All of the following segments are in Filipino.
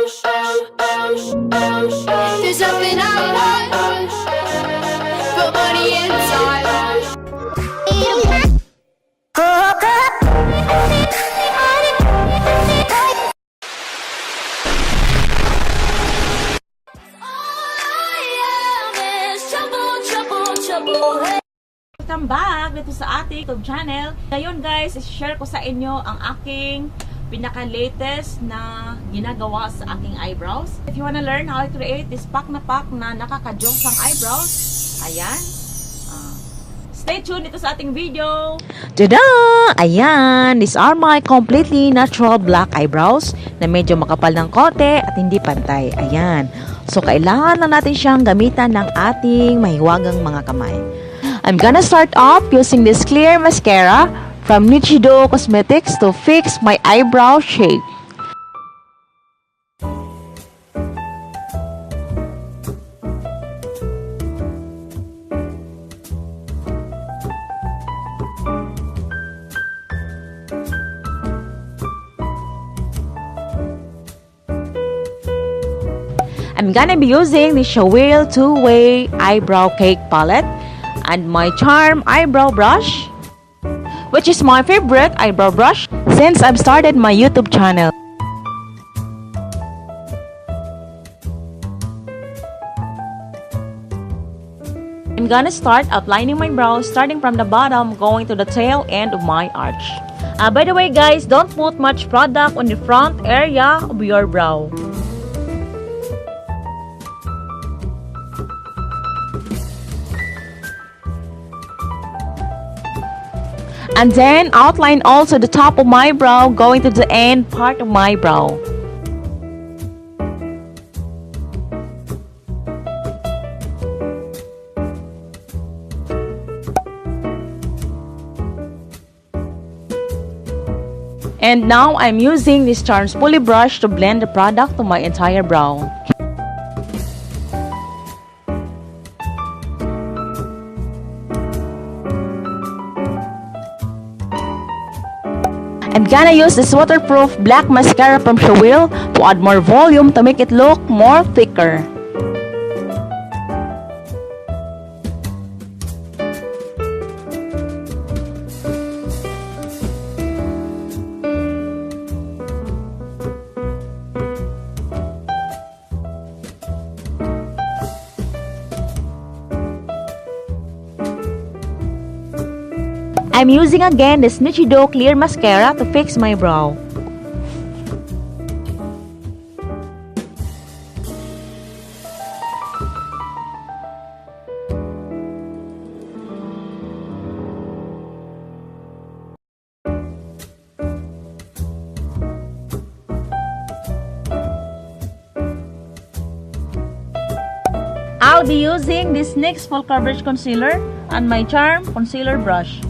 There's nothing I want but money and time. Welcome back dito sa ating YouTube channel. Ngayon guys, i-share ko sa inyo ang aking pinaka-latest na ginagawa sa aking eyebrows. If you wanna learn how to create this pack na nakaka-jokes ang eyebrows, ayan. Stay tuned dito sa ating video. Tada! Ayan, these are my completely natural black eyebrows na medyo makapal ng konti at hindi pantay. Ayan. So, kailangan lang natin siyang gamitan ng ating mahiwagang mga kamay. I'm gonna start off using this clear mascara from Nichido Cosmetics to fix my eyebrow shape. I'm gonna be using the Shawil 2-Way Eyebrow Cake Palette and my Charm Eyebrow Brush, which is my favorite eyebrow brush since I've started my YouTube channel. I'm gonna start outlining my brows starting from the bottom going to the tail end of my arch. By the way guys, don't put much product on the front area of your brow. And then outline also the top of my brow going to the end part of my brow. And now I'm using this Charm Spoolie brush to blend the product to my entire brow. I'm gonna use this waterproof black mascara from Shawil to add more volume to make it look more thicker. I'm using again this Nichido Clear Mascara to fix my brow. I'll be using this NYX Full Coverage Concealer and my Charm Concealer Brush.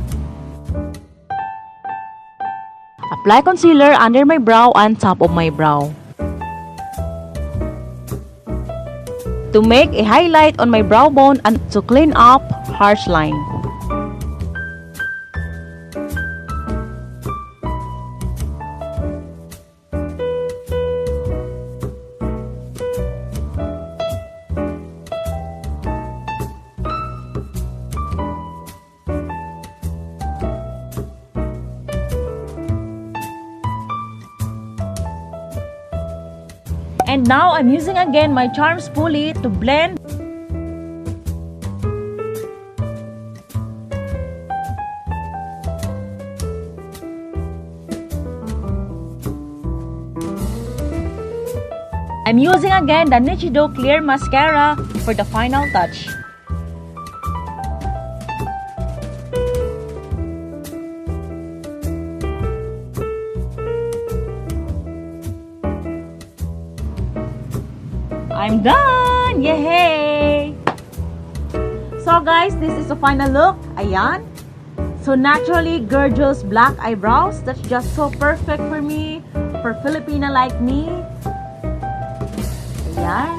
Apply concealer under my brow and top of my brow. To make a highlight on my brow bone and to clean up harsh line. And now I'm using again my Charm Spoolie to blend. I'm using again the Nichido Clear Mascara for the final touch. I'm done! Yay! So guys, this is the final look. Ayan. So naturally gorgeous black eyebrows. That's just so perfect for me. For Filipina like me. Ayan.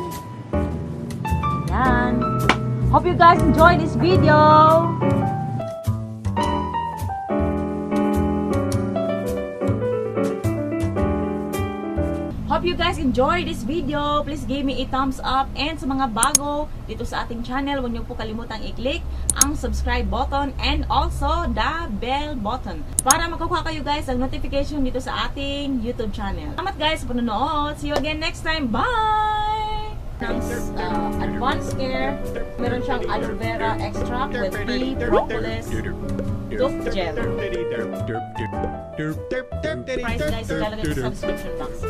Ayan. Hope you guys enjoyed this video. Hope you guys enjoy this video. Please give me a thumbs up. And sa mga bago dito sa ating channel, huwag niyo po kalimutang i-click ang subscribe button and also the bell button para makukuha kayo guys ng notification dito sa ating YouTube channel. Salamat guys sa panonood. See you again next time. Bye! Ng advanced care, meron siyang aloe vera extract with tea, propolis, tooth gel. Price guys, ilalagay ko sa description box.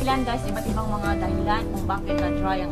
Ilan guys, iba't ibang mga dahilan kung bakit na-dry ang